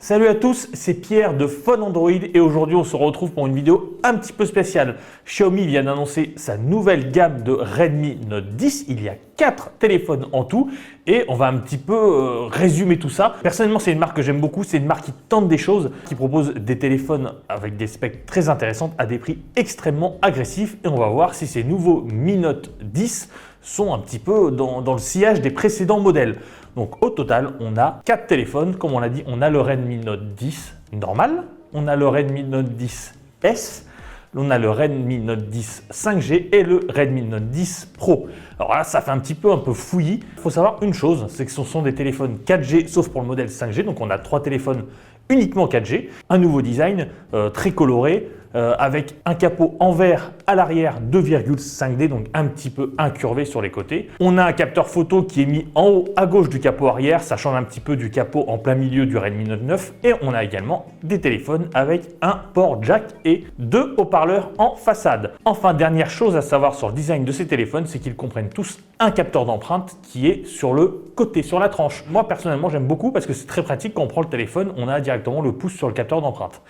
Salut à tous, c'est Pierre de Phone Android et aujourd'hui on se retrouve pour une vidéo un petit peu spéciale. Xiaomi vient d'annoncer sa nouvelle gamme de Redmi Note 10. Il y a 4 téléphones en tout et on va un petit peu résumer tout ça. Personnellement, c'est une marque que j'aime beaucoup, c'est une marque qui tente des choses, qui propose des téléphones avec des specs très intéressants à des prix extrêmement agressifs et on va voir si ces nouveaux Mi Note 10 sont un petit peu dans le sillage des précédents modèles. Donc au total, on a 4 téléphones. Comme on l'a dit, on a le Redmi Note 10 normal, on a le Redmi Note 10 S, on a le Redmi Note 10 5G et le Redmi Note 10 Pro. Alors là, ça fait un peu fouillis. Il faut savoir une chose, c'est que ce sont des téléphones 4G sauf pour le modèle 5G. Donc on a 3 téléphones uniquement 4G, un nouveau design très coloré, avec un capot en verre à l'arrière 2,5D, donc un petit peu incurvé sur les côtés. On a un capteur photo qui est mis en haut à gauche du capot arrière, ça change un petit peu du capot en plein milieu du Redmi Note 9. Et on a également des téléphones avec un port jack et 2 haut-parleurs en façade. Enfin, dernière chose à savoir sur le design de ces téléphones, c'est qu'ils comprennent tous un capteur d'empreinte qui est sur le côté, sur la tranche. Moi personnellement, j'aime beaucoup parce que c'est très pratique. Quand on prend le téléphone, on a directement le pouce sur le capteur d'empreinte.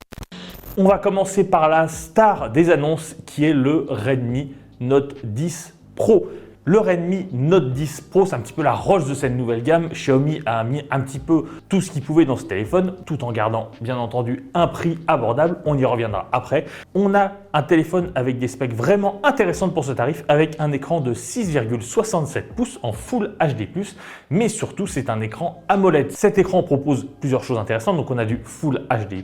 On va commencer par la star des annonces qui est le Redmi Note 10 Pro. Le Redmi Note 10 Pro, c'est un petit peu la roche de cette nouvelle gamme. Xiaomi a mis un petit peu tout ce qu'il pouvait dans ce téléphone, tout en gardant bien entendu un prix abordable. On y reviendra après. On a un téléphone avec des specs vraiment intéressantes pour ce tarif, avec un écran de 6,67 pouces en Full HD+, mais surtout c'est un écran AMOLED. Cet écran propose plusieurs choses intéressantes, donc on a du Full HD+,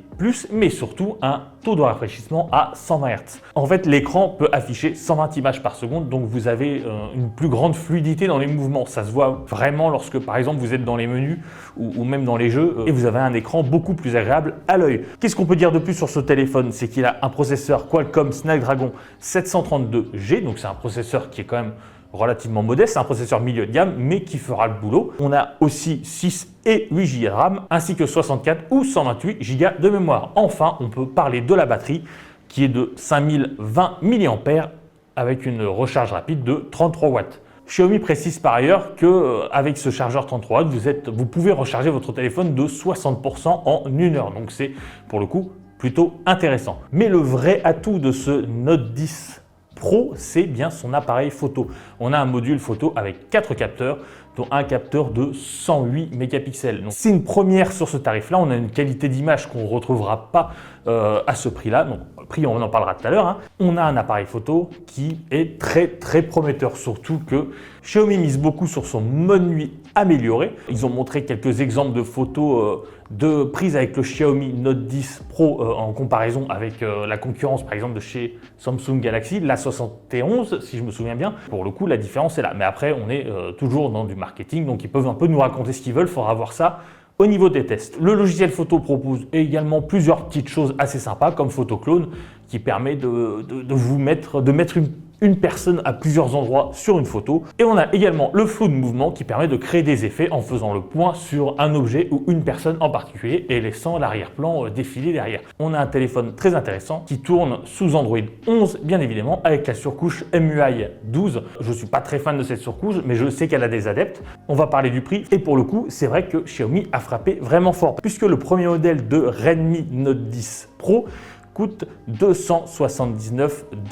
mais surtout un taux de rafraîchissement à 120 Hz. En fait, l'écran peut afficher 120 images par seconde, donc vous avez une plus grande fluidité dans les mouvements. Ça se voit vraiment lorsque, par exemple, vous êtes dans les menus ou même dans les jeux et vous avez un écran beaucoup plus agréable à l'œil. Qu'est-ce qu'on peut dire de plus sur ce téléphone? C'est qu'il a un processeur Qualcomm Snapdragon 732G, donc c'est un processeur qui est quand même relativement modeste, c'est un processeur milieu de gamme, mais qui fera le boulot. On a aussi 6 et 8 Go de RAM, ainsi que 64 ou 128 Go de mémoire. Enfin, on peut parler de la batterie, qui est de 5020 mAh, avec une recharge rapide de 33 watts. Xiaomi précise par ailleurs qu'avec ce chargeur 33 watts, vous pouvez recharger votre téléphone de 60% en 1 heure. Donc c'est pour le coup plutôt intéressant. Mais le vrai atout de ce Note 10 Pro, c'est bien son appareil photo. On a un module photo avec 4 capteurs, dont un capteur de 108 mégapixels. C'est une première sur ce tarif-là. On a une qualité d'image qu'on ne retrouvera pas à ce prix-là. Donc, le prix, on en parlera tout à l'heure. On a un appareil photo qui est très prometteur, surtout que Xiaomi mise beaucoup sur son mode nuit amélioré. Ils ont montré quelques exemples de photos de prises avec le Xiaomi Note 10 Pro en comparaison avec la concurrence, par exemple, de chez Samsung Galaxy, l'A71, si je me souviens bien. Pour le coup, la différence est là. Mais après, on est toujours dans du marketing, donc ils peuvent un peu nous raconter ce qu'ils veulent. Il faudra voir ça au niveau des tests. Le logiciel photo propose également plusieurs petites choses assez sympas, comme PhotoClone, qui permet de mettre une personne à plusieurs endroits sur une photo. Et on a également le flou de mouvement qui permet de créer des effets en faisant le point sur un objet ou une personne en particulier et laissant l'arrière-plan défiler derrière. On a un téléphone très intéressant qui tourne sous Android 11, bien évidemment, avec la surcouche MUI 12. Je ne suis pas très fan de cette surcouche, mais je sais qu'elle a des adeptes. On va parler du prix. Et pour le coup, c'est vrai que Xiaomi a frappé vraiment fort, puisque le premier modèle de Redmi Note 10 Pro coûte 279 $.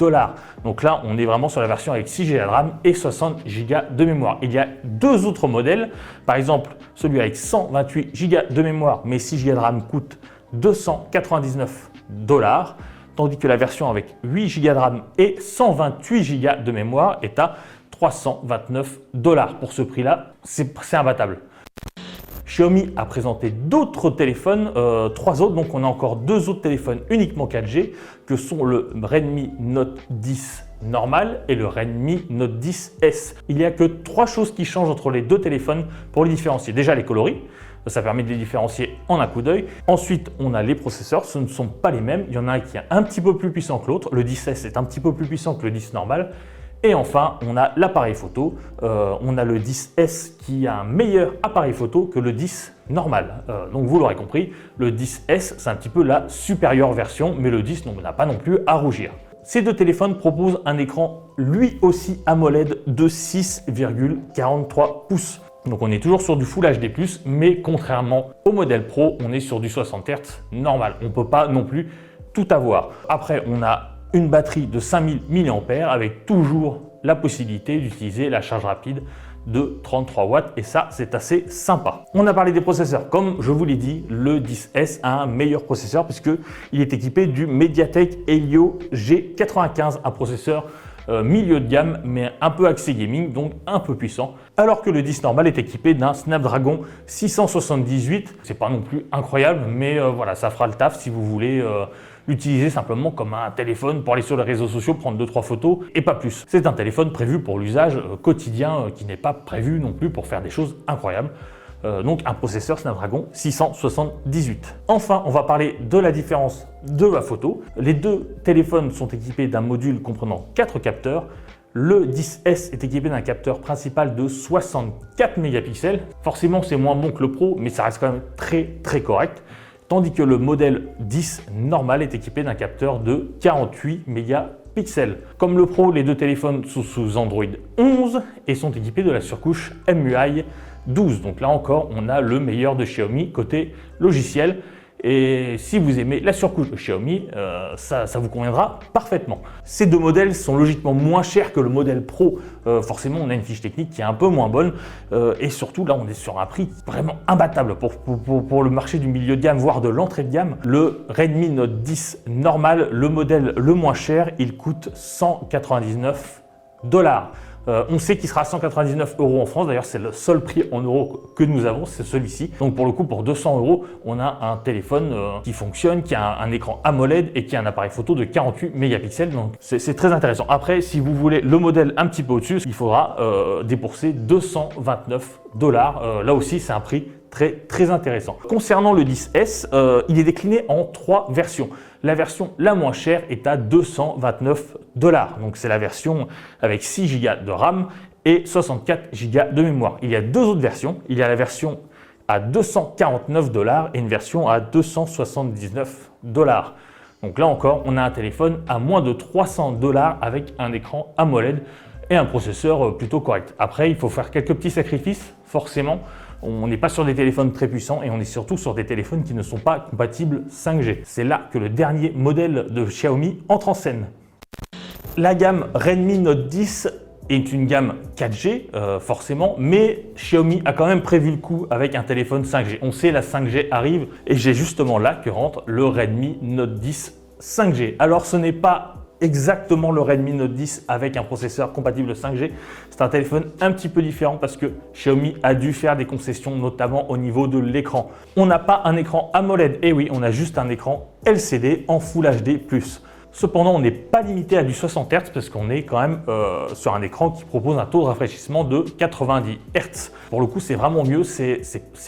Donc là, on est vraiment sur la version avec 6 Go de RAM et 60 Go de mémoire. Il y a 2 autres modèles. Par exemple, celui avec 128 Go de mémoire mais 6 Go de RAM coûte 299 $, tandis que la version avec 8 Go de RAM et 128 Go de mémoire est à 329 $. Pour ce prix-là, c'est imbattable. Xiaomi a présenté d'autres téléphones, 3 autres, donc on a encore 2 autres téléphones uniquement 4G que sont le Redmi Note 10 normal et le Redmi Note 10 S. Il n'y a que 3 choses qui changent entre les 2 téléphones pour les différencier. Déjà les coloris, ça permet de les différencier en un coup d'œil. Ensuite, on a les processeurs, ce ne sont pas les mêmes. Il y en a un qui est un petit peu plus puissant que l'autre. Le 10S est un petit peu plus puissant que le 10 normal. Et enfin, on a l'appareil photo. On a le 10S qui a un meilleur appareil photo que le 10 normal. Donc vous l'aurez compris, le 10S, c'est un petit peu la supérieure version, mais le 10, on n'a pas non plus à rougir. Ces 2 téléphones proposent un écran lui aussi AMOLED de 6,43 pouces. Donc on est toujours sur du Full HD+, mais contrairement au modèle Pro, on est sur du 60 Hz normal. On ne peut pas non plus tout avoir. Après, on a une batterie de 5000 mAh avec toujours la possibilité d'utiliser la charge rapide de 33 watts et ça c'est assez sympa. On a parlé des processeurs, comme je vous l'ai dit, le 10S a un meilleur processeur puisqu'il est équipé du MediaTek Helio G95, un processeur milieu de gamme mais un peu axé gaming, donc un peu puissant, alors que le 10 normal est équipé d'un Snapdragon 678. C'est pas non plus incroyable, mais voilà, ça fera le taf si vous voulez l'utiliser simplement comme un téléphone pour aller sur les réseaux sociaux, prendre 2-3 photos et pas plus. C'est un téléphone prévu pour l'usage quotidien qui n'est pas prévu non plus pour faire des choses incroyables. Donc un processeur Snapdragon 678. Enfin, on va parler de la différence de la photo. Les deux téléphones sont équipés d'un module comprenant 4 capteurs. Le 10S est équipé d'un capteur principal de 64 mégapixels. Forcément, c'est moins bon que le Pro, mais ça reste quand même très correct. Tandis que le modèle 10 normal est équipé d'un capteur de 48 mégapixels. Comme le Pro, les deux téléphones sont sous Android 11 et sont équipés de la surcouche MUI 12. Donc là encore, on a le meilleur de Xiaomi côté logiciel. Et si vous aimez la surcouche de Xiaomi, ça vous conviendra parfaitement. Ces deux modèles sont logiquement moins chers que le modèle Pro. Forcément, on a une fiche technique qui est un peu moins bonne. Et surtout, là, on est sur un prix vraiment imbattable pour le marché du milieu de gamme, voire de l'entrée de gamme. Le Redmi Note 10 normal, le modèle le moins cher, il coûte 199 $. On sait qu'il sera à 199 € en France, d'ailleurs c'est le seul prix en euros que nous avons, c'est celui-ci. Donc pour le coup, pour 200 €, on a un téléphone qui fonctionne, qui a un écran AMOLED et qui a un appareil photo de 48 mégapixels. Donc c'est très intéressant. Après, si vous voulez le modèle un petit peu au-dessus, il faudra débourser 229 $. Là aussi, c'est un prix très intéressant. Concernant le 10S, il est décliné en 3 versions. La version la moins chère est à 229 $. Donc c'est la version avec 6 Go de RAM et 64 Go de mémoire. Il y a deux autres versions. Il y a la version à 249 $ et une version à 279 $. Donc là encore, on a un téléphone à moins de 300 $ avec un écran AMOLED et un processeur plutôt correct. Après, il faut faire quelques petits sacrifices, forcément. On n'est pas sur des téléphones très puissants et on est surtout sur des téléphones qui ne sont pas compatibles 5G. C'est là que le dernier modèle de Xiaomi entre en scène. La gamme Redmi Note 10 est une gamme 4G forcément, mais Xiaomi a quand même prévu le coup avec un téléphone 5G. On sait la 5G arrive et j'ai justement là que rentre le Redmi Note 10 5G. Alors ce n'est pas exactement le Redmi Note 10 avec un processeur compatible 5G. C'est un téléphone un petit peu différent parce que Xiaomi a dû faire des concessions, notamment au niveau de l'écran. On n'a pas un écran AMOLED, et oui, on a juste un écran LCD en Full HD+. Cependant, on n'est pas limité à du 60 Hz parce qu'on est quand même sur un écran qui propose un taux de rafraîchissement de 90 Hz. Pour le coup, c'est vraiment mieux, c'est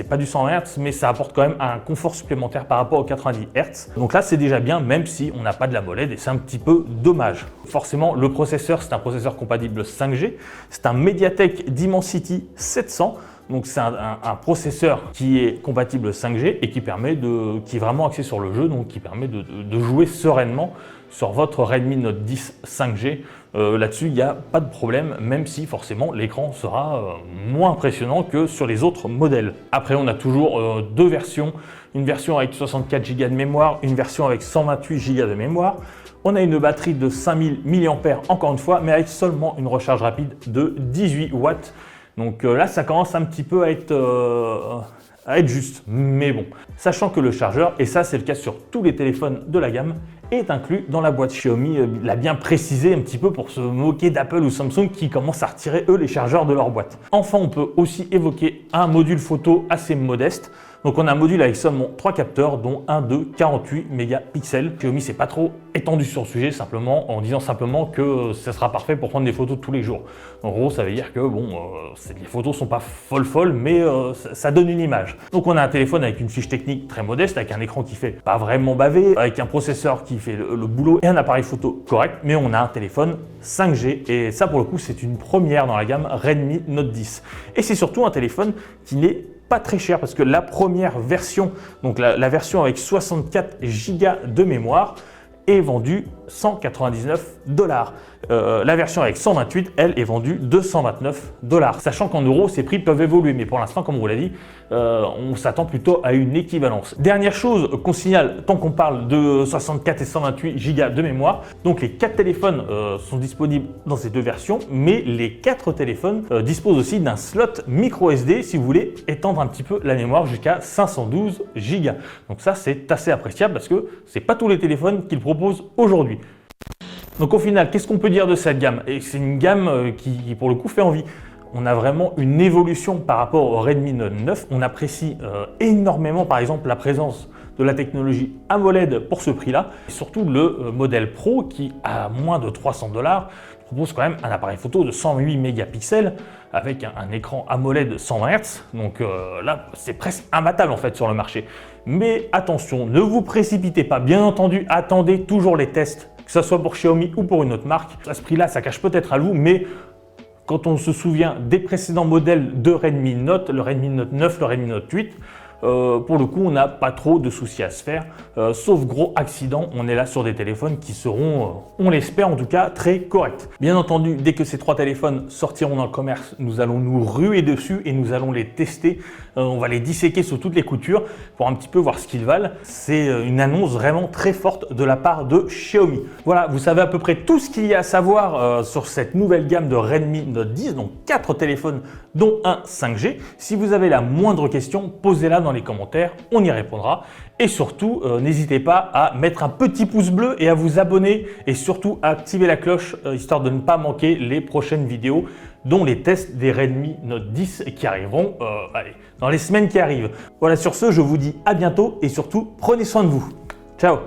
pas du 100 Hz, mais ça apporte quand même un confort supplémentaire par rapport aux 90 Hz. Donc là, c'est déjà bien, même si on n'a pas de l'AMOLED et c'est un petit peu dommage. Forcément, le processeur, c'est un processeur compatible 5G. C'est un MediaTek Dimensity 700. Donc c'est un processeur qui est compatible 5G et qui est vraiment axé sur le jeu, donc qui permet de jouer sereinement sur votre Redmi Note 10 5G. Là-dessus, il n'y a pas de problème, même si forcément l'écran sera moins impressionnant que sur les autres modèles. Après, on a toujours deux versions, une version avec 64 Go de mémoire, une version avec 128 Go de mémoire. On a une batterie de 5000 mAh encore une fois, mais avec seulement une recharge rapide de 18 watts. Donc là, ça commence un petit peu à être juste, mais bon. Sachant que le chargeur, et ça c'est le cas sur tous les téléphones de la gamme, est inclus dans la boîte. Xiaomi l'a bien précisé un petit peu pour se moquer d'Apple ou Samsung qui commencent à retirer eux les chargeurs de leur boîte. Enfin, on peut aussi évoquer un module photo assez modeste. Donc on a un module avec seulement 3 capteurs, dont un de 48 mégapixels. Xiaomi s'est pas trop étendu sur le sujet, en disant simplement que ça sera parfait pour prendre des photos tous les jours. En gros, ça veut dire que les photos sont pas folles, mais ça donne une image. Donc on a un téléphone avec une fiche technique très modeste, avec un écran qui fait pas vraiment baver, avec un processeur qui fait le boulot et un appareil photo correct, mais on a un téléphone 5G et ça pour le coup c'est une première dans la gamme Redmi Note 10. Et c'est surtout un téléphone qui n'est pas très cher parce que la première version, donc la version avec 64 Go de mémoire, est vendue $199. La version avec 128, elle, est vendue $229. Sachant qu'en euros, ces prix peuvent évoluer. Mais pour l'instant, comme on vous l'a dit, on s'attend plutôt à une équivalence. Dernière chose qu'on signale, tant qu'on parle de 64 et 128 Go de mémoire, donc les 4 téléphones sont disponibles dans ces deux versions, mais les 4 téléphones disposent aussi d'un slot micro SD si vous voulez étendre un petit peu la mémoire jusqu'à 512 Go. Donc ça, c'est assez appréciable parce que c'est pas tous les téléphones qu'ils proposent aujourd'hui. Donc au final, qu'est-ce qu'on peut dire de cette gamme? Et c'est une gamme qui pour le coup fait envie. On a vraiment une évolution par rapport au Redmi Note 9. On apprécie énormément par exemple la présence de la technologie AMOLED pour ce prix-là. Et surtout le modèle Pro qui, à moins de $300, propose quand même un appareil photo de 108 mégapixels avec un écran AMOLED 120 Hz. Donc là, c'est presque imbattable en fait sur le marché. Mais attention, ne vous précipitez pas. Bien entendu, attendez toujours les tests, que ce soit pour Xiaomi ou pour une autre marque. À ce prix-là, ça cache peut-être à vous, mais quand on se souvient des précédents modèles de Redmi Note, le Redmi Note 9, le Redmi Note 8, pour le coup, on n'a pas trop de soucis à se faire, sauf gros accident. On est là sur des téléphones qui seront, on l'espère en tout cas, très corrects. Bien entendu, dès que ces 3 téléphones sortiront dans le commerce, nous allons nous ruer dessus et nous allons les tester. On va les disséquer sous toutes les coutures pour un petit peu voir ce qu'ils valent. C'est une annonce vraiment très forte de la part de Xiaomi. Voilà, vous savez à peu près tout ce qu'il y a à savoir sur cette nouvelle gamme de Redmi Note 10, donc 4 téléphones dont un 5G. Si vous avez la moindre question, posez-la dans les commentaires, on y répondra. Et surtout, n'hésitez pas à mettre un petit pouce bleu et à vous abonner et surtout à activer la cloche histoire de ne pas manquer les prochaines vidéos, dont les tests des Redmi Note 10 qui arriveront dans les semaines qui arrivent. Voilà, sur ce, je vous dis à bientôt et surtout, prenez soin de vous. Ciao!